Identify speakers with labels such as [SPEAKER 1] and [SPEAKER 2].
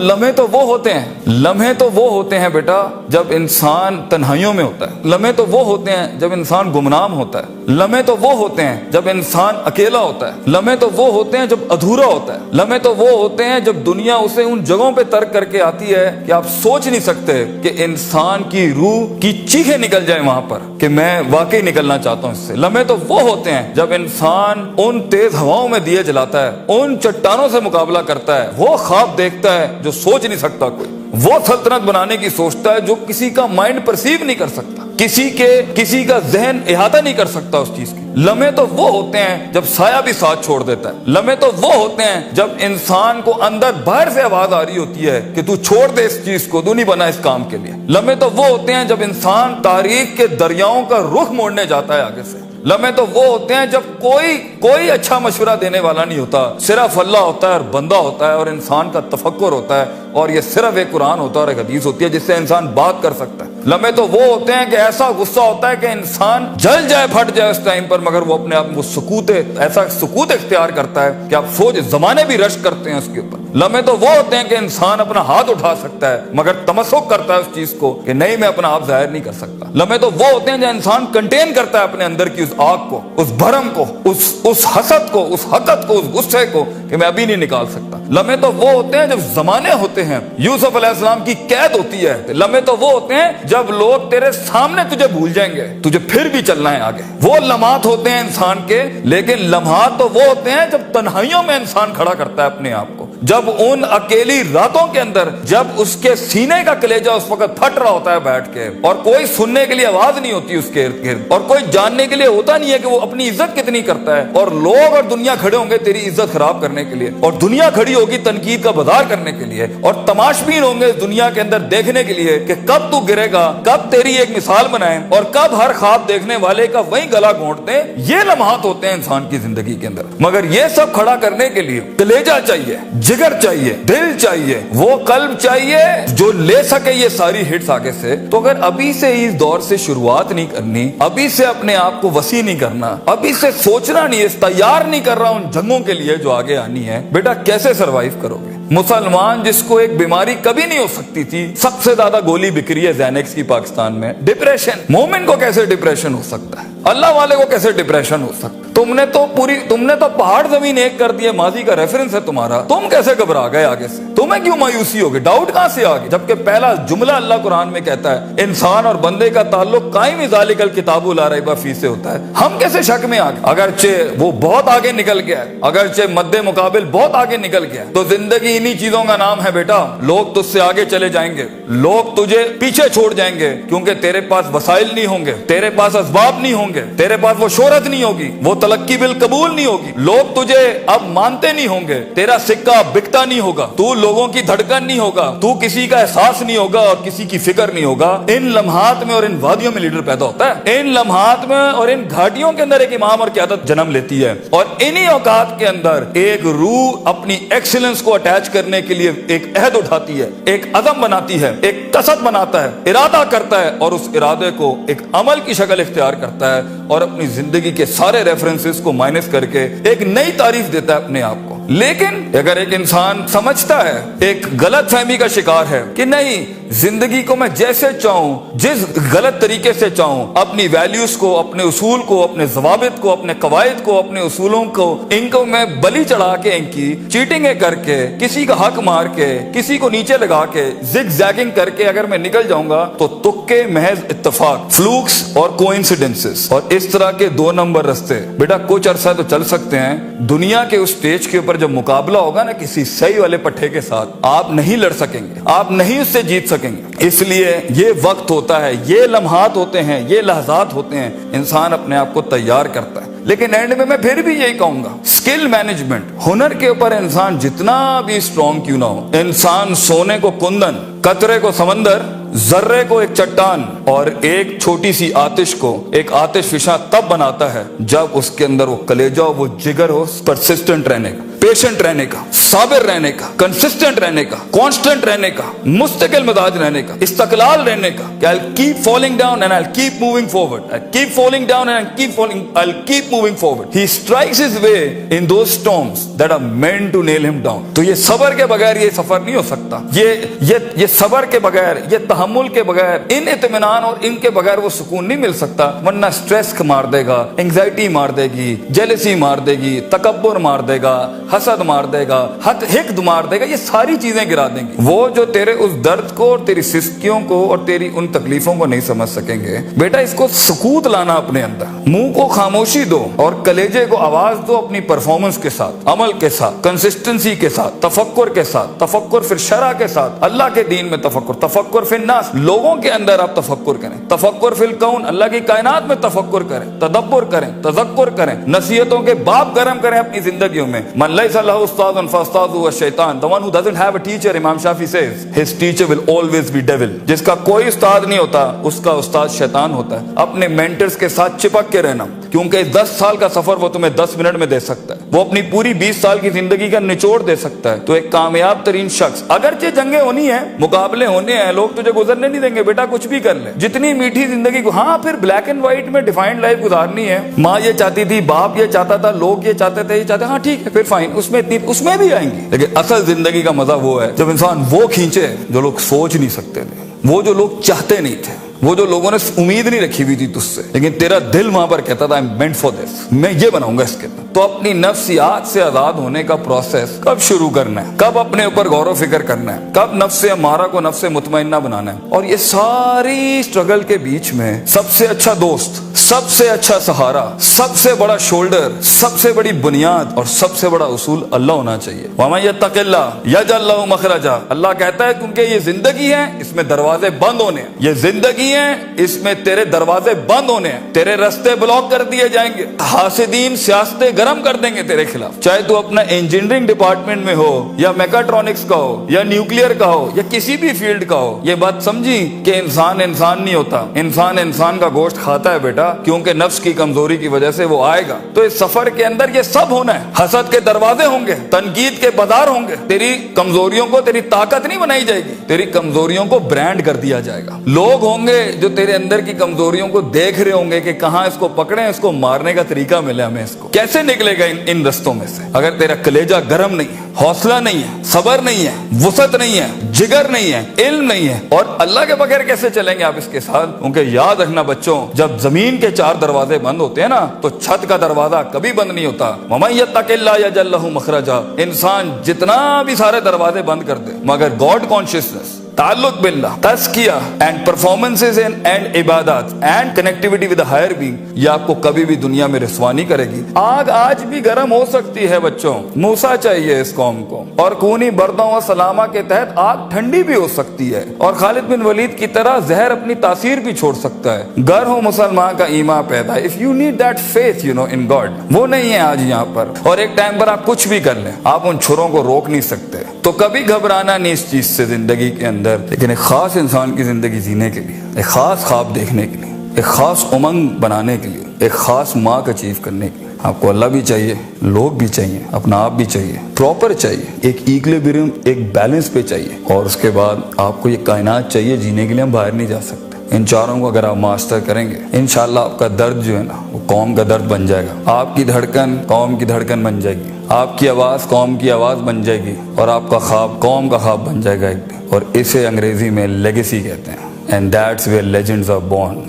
[SPEAKER 1] लम्हे तो वो होते हैं, लम्हे तो वो होते हैं बेटा जब इंसान तन्हाइयों में होता है, लम्हे तो वो होते हैं जब इंसान गुमनाम होता है, लम्हे तो वो होते हैं जब इंसान अकेला होता है, लम्हे तो वो होते हैं जब अधूरा होता है, लम्हे तो वो होते हैं जब दुनिया उसे उन जगहों पे तर्क करके आती है कि आप सोच नहीं सकते कि इंसान की रूह की चीखें निकल जाए वहां पर कि मैं वाकई निकलना चाहता हूं इससे। लम्हे तो वो होते हैं जब इंसान उन तेज हवाओं में दिए जलाता है, उन चट्टानों से मुकाबला करता है, वो ख्वाब देखता है जो सोच नहीं सकता कोई, वो सल्तनत बनाने की सोचता है जो किसी का माइंड परसीव नहीं कर सकता, किसी का जहन इहाता नहीं कर सकता उस चीज की। लम्हे तो वो होते हैं जब साया भी साथ छोड़ देता है, लम्हे तो वो होते हैं जब इंसान को अंदर बाहर से आवाज आ रही होती है कि तू छोड़ दे इस चीज को, तू नहीं बना इस काम के लिए। लम्हे तो वो होते हैं जब इंसान तारीख के दरियाओं का रुख मोड़ने जाता है आगे से। लम्हे तो वो होते हैं जब कोई अच्छा मशवरा देने वाला नहीं होता, सिर्फ अल्लाह होता है और बंदा होता है और इंसान का तफक्कुर होता है, और ये सिर्फ एक कुरान होता है और एक हदीस होती है जिससे इंसान बात कर सकता है। लम्हे तो वो होते हैं कि ऐसा गुस्सा होता है कि इंसान जल जाए, फट जाए उस टाइम पर, मगर वो अपने आप में ऐसा सुकूत इख्तियार करता है कि आप सोच जमाने भी रश करते हैं उसके ऊपर। लम्हे तो वो होते हैं कि इंसान अपना हाथ उठा सकता है मगर तमस्सुक करता है उस चीज को कि नहीं, मैं अपना आप जाहिर नहीं कर सकता। लम्हे तो वो होते हैं जब इंसान कंटेन करता है अपने अंदर की उस आग को, उस भरम को, उस हसद को, उस हकत को, उस गुस्से को कि मैं अभी नहीं निकाल सकता। लम्हे तो वो होते हैं जब जमाने होते हैं, यूसुफ अलैहिस्सलाम की कैद होती है। लम्हे तो वो होते हैं जब लोग तेरे सामने तुझे भूल जाएंगे, तुझे फिर भी चलना है आगे। वो लम्हात होते हैं इंसान के, लेकिन लम्हात तो वो होते हैं जब तन्हाइयों में इंसान खड़ा करता है अपने आप को, जब उन अकेली रातों के अंदर, जब उसके सीने का कलेजा उस वक्त फट रहा होता है बैठ के, और कोई सुनने के लिए आवाज नहीं होती उसके इर्द गिर्द, और कोई जानने के लिए होता नहीं है कि वो अपनी इज्जत कितनी करता है, और लोग और दुनिया खड़े होंगे तेरी इज्जत खराब करने के लिए, और दुनिया खड़ी होगी तनकीद का बाजार करने के लिए, और तमाशबीन होंगे इस दुनिया के अंदर देखने के लिए कि कब तू गिरेगा, कब तेरी एक मिसाल बनाए, और कब हर ख्वाब देखने वाले का वही गला घोंट दे। ये लम्हात होते हैं इंसान की जिंदगी के अंदर, मगर ये सब खड़ा करने के लिए कलेजा चाहिए, जिगर चाहिए, दिल चाहिए, वो कल्ब चाहिए जो ले सके ये सारी हिट्स आगे से। तो अगर अभी से इस दौर से शुरुआत नहीं करनी, अभी से अपने आप को वसी नहीं करना, अभी से सोचना नहीं है, तैयार नहीं कर रहा उन जंगों के लिए जो आगे आनी है, बेटा कैसे सरवाइव करोगे? मुसलमान जिसको एक बीमारी कभी नहीं हो सकती थी, सबसे ज्यादा गोली बिक रही है ज़ैनेक्स की पाकिस्तान में, डिप्रेशन। मोमिन को कैसे डिप्रेशन हो सकता है? अल्लाह वाले को कैसे डिप्रेशन हो सकता है? तुमने तो पहाड़ जमीन एक कर दिए, माजी का रेफरेंस है तुम्हारा, तुम कैसे घबरा गए आगे से? तुम्हें क्यों मायूसी हो गई? डाउट कहां से आ गई? जबकि पहला जुमला अल्लाह कुरान में कहता है इंसान और बंदे का ताल्लुक कायम ज़ालिकल किताबु ला रैब फीह से होता है। हम कैसे शक में आ गए? अगरचे वो बहुत आगे निकल गया है, अगरचे मद्दे मुकाबिल बहुत आगे निकल गया है, तो जिंदगी इन्हीं चीजों का नाम है बेटा। लोग तुझसे आगे चले जाएंगे, लोग तुझे पीछे छोड़ जाएंगे, क्योंकि तेरे पास वसाइल नहीं होंगे, तेरे पास असबाब नहीं होंगे, तेरे पास वो शोहरत नहीं होगी, वो तलक्की बिल कबूल नहीं होगी, लोग तुझे अब मानते नहीं होंगे, तेरा सिक्का बिकता नहीं होगा, तू लोगों की धड़कन नहीं होगा, तू किसी का एहसास नहीं होगा और किसी की फिक्र नहीं होगा। इन लम्हात में और इन वादियों में लीडर पैदा होता है, इन लम्हात में और इन घाटियों के अंदर एक इमाम और क़यादत जन्म लेती है, और इन्हीं औकात के अंदर एक रूह अपनी एक्सीलेंस को अटैच करने के लिए एक अहद उठाती है, एक अज़म बनाती है, एक कसद बनाता है, इरादा करता है, और उस इरादे को एक अमल की शक्ल इख्तियार करता है, और अपनी जिंदगी के सारे रेफरेंसेस को माइनस करके एक नई तारीफ देता है अपने आप को। लेकिन अगर एक इंसान समझता है, एक गलत फहमी का शिकार है कि नहीं, जिंदगी को मैं जैसे चाहूं, जिस गलत तरीके से चाहूं, अपनी वैल्यूज को, अपने उसूल को, अपने ज़वाबित को, अपने कवायद को, अपने उसूलों को, इनको मैं बलि चढ़ा के, इनकी चीटिंग करके, किसी का हक मार के, किसी को नीचे लगा के, जिग जैगिंग करके अगर मैं निकल जाऊंगा तो तुक्के, महज इत्तेफाक, फ्लूक्स और कोइंसिडेंसेस, और इस तरह के 2 नंबर रास्ते बेटा कुछ अरसा तो चल सकते हैं। दुनिया के उस स्टेज के ऊपर जब मुकाबला होगा ना किसी सही वाले पट्टे के साथ, आप नहीं लड़ सकेंगे, आप नहीं उससे जीत सकेंगे। इसलिए ये वक्त होता है, ये लम्हात होते हैं, ये लहजात होते हैं, इंसान अपने आप को तैयार करता है। लेकिन एंड में मैं फिर भी यही कहूंगा, स्किल मैनेजमेंट, हुनर के ऊपर इंसान जितना भी स्ट्रॉन्ग क्यों ना हो, इंसान सोने को कुंदन, कतरे को समंदर, जर्रे को एक चट्टान और एक छोटी सी आतिश को एक आतिश फिशा तब बनाता है जब उसके अंदर वो कलेजा, वो जिगर हो परसिस्टेंट रहने का। पेशेंट रहने का, साबिर रहने का, कंसिस्टेंट रहने का, कांस्टेंट रहने का, मुस्तकिल मिजाज रहने का, इस्तकलाल रहने का कि I'll keep falling down and I'll keep moving forward. I'll keep falling down and I'll keep moving forward. He strikes his way in those storms that are meant to nail him down. तो ये सबर के बगैर ये सफर नहीं हो सकता. ये सबर के बगैर, ये तहम्मुल के बगैर, इन इत्मीनान और इनके बगैर वो सुकून नहीं मिल सकता. वरना स्ट्रेस मार देगा, एंग्जाइटी मार देगी, जेलसी मार देगी, तकब्बुर मार देगा, हसद मार देगा, हिक्द मार देगा, ये सारी चीजें गिरा देंगी. वो जो तेरे उस दर्द को और तेरी सिस्कियों को और तेरी उन तकलीफों को नहीं समझ सकेंगे. बेटा इसको सुकूत लाना अपने अंदर, मुंह को खामोशी दो और कलेजे को आवाज दो अपनी परफॉर्मेंस के साथ, अमल के साथ, कंसिस्टेंसी के साथ, तफक्कुर के साथ, तफक्कुर फिर शरा के साथ, अल्लाह के दीन में तफक्कुर, तफक्कुर फिर नास, लोगों के अंदर आप तफक्कुर करें, तफक्कुर फिल कौन, अल्लाह की कायनात में तफक्कुर करें, तदब्बुर करें, तज़क्कुर करें, नसीहतों के बाप गरम करें अपनी जिंदगियों में. मन लैसा लहु उस्तादुन फउस्तादुहु अश-शैतान. The one who doesn't have a teacher, Imam Shafi says, his teacher will always be devil. जिसका कोई उस्ताद नहीं होता, उसका उस्ताद शैतान होता है. अपने मेंटर्स के साथ चिपक के रहना, क्योंकि 10 साल का सफर वो तुम्हें 10 मिनट में दे सकता है. वो अपनी पूरी 20 साल की जिंदगी का निचोड़ दे सकता है. तो एक कामयाब तरीन शख्स, अगरचे जंगे होनी है, मुकाबले होने हैं, लोग तुझे गुजरने नहीं देंगे, बेटा कुछ भी कर ले, जितनी मीठी जिंदगी को, हाँ फिर ब्लैक एंड व्हाइट में डिफाइंड लाइफ गुजारनी है. माँ ये चाहती थी, बाप ये चाहता था, लोग ये चाहते थे, ये चाहते, हाँ ठीक है फिर फाइन, उसमें भी आएंगे. लेकिन असल जिंदगी का मजा वो है जब इंसान वो खींचे जो लोग सोच नहीं सकते थे, वो जो लोग चाहते नहीं थे, वो जो लोगों ने उम्मीद नहीं रखी हुई थी तुझसे, लेकिन तेरा दिल वहां पर कहता था I am meant for this, मैं ये बनाऊंगा इसके अंदर. तो अपनी नफ्सियात से आजाद होने का प्रोसेस कब शुरू करना है, कब अपने ऊपर गौर फिक्र करना है, कब नफ्स अमारा को नफ्स मुतमइन्ना बनाना है. और ये सारी स्ट्रगल के बीच में सबसे अच्छा दोस्त, सबसे अच्छा सहारा, सबसे बड़ा शोल्डर, सबसे बड़ी बुनियाद और सबसे बड़ा उसूल अल्लाह होना चाहिए. वमन यत्तकिल्लाह यजअल लहु मखरजा. अल्लाह कहता है क्योंकि ये जिंदगी है, इसमें दरवाजे बंद होने हैं, ये जिंदगी है, इसमें तेरे दरवाजे बंद होने हैं, तेरे रास्ते ब्लॉक कर दिए जाएंगे, हासिदीन सियासतें गरम कर देंगे तेरे खिलाफ. चाहे तू अपना इंजीनियरिंग डिपार्टमेंट में हो या मैकाट्रॉनिक्स का हो या न्यूक्लियर का हो या किसी भी फील्ड का हो, ये बात समझी कि इंसान नहीं होता, इंसान का गोश्त खाता है बेटा, क्योंकि नफ्स की कमजोरी की वजह से वो आएगा. तो इस सफर के अंदर ये सब होना है. हसद के दरवाजे होंगे, तनकीद के बाजार होंगे, तेरी कमजोरियों को तेरी ताकत नहीं बनाई जाएगी, तेरी कमजोरियों को ब्रांड कर दिया जाएगा. लोग होंगे जो तेरे अंदर की कमजोरियों को देख रहे होंगे कि कहां इसको पकड़े, इसको मारने का तरीका मिले हमें, इसको कैसे निकलेगा इन रस्तों में से. अगर तेरा कलेजा गर्म नहीं है, हौसला नहीं है, सबर नहीं है, वुसअत नहीं है, जिगर नहीं है, इल्म नहीं है, और अल्लाह के बगैर कैसे चलेंगे आप इसके साथ. क्योंकि याद रखना बच्चों, जब जमीन के 4 दरवाजे बंद होते हैं ना, तो छत का दरवाजा कभी बंद नहीं होता. वमन यत्तकिल्लाह यजअल लहु मखरजा. इंसान जितना भी सारे दरवाजे बंद कर दे, मगर गॉड कॉन्शियसनेस, ताल्लुक बिल्लाह, तज़किया एंड परफॉर्मेंसेस एंड इबादत and connectivity with the higher being, ये आपको कभी भी दुनिया में रुसवा नहीं करेगी. आग आज भी गर्म हो सकती है बच्चों, मूसा चाहिए इस कौम को, और खूनी बर्दों व सलामा के तहत आग ठंडी भी हो सकती है, और खालिद बिन वलीद की तरह जहर अपनी तासीर भी छोड़ सकता है. गर हो मुसलमान का ईमान पैदा, if you need that faith you know in God, वो नहीं है आज यहाँ पर. और एक टाइम पर आप कुछ भी कर लें, आप उन छुरों को रोक नहीं सकते. तो कभी घबराना नहीं इस चीज से जिंदगी के अंदर, लेकिन एक खास इंसान की जिंदगी जीने के लिए, एक खास ख्वाब देखने के लिए, एक खास उमंग बनाने के लिए, एक खास मार्क अचीव करने के लिए आपको अल्लाह भी चाहिए, लोग भी चाहिए, अपना आप भी चाहिए, प्रॉपर चाहिए, एक इक्विलिब्रियम, एक बैलेंस पे चाहिए, और उसके बाद आपको ये कायनात चाहिए जीने के लिए. हम बाहर नहीं जा सकते. इन चारों को अगर आप मास्टर करेंगे, इंशाल्लाह आपका दर्द जो है ना, वो कौम का दर्द बन जाएगा. आपकी धड़कन कौम की धड़कन बन जाएगी, आपकी आवाज कौम की आवाज बन जाएगी, और आपका ख्वाब कौम का ख्वाब बन जाएगा एक दिन. और इसे अंग्रेजी में लेगेसी कहते हैं. And that's where legends are born.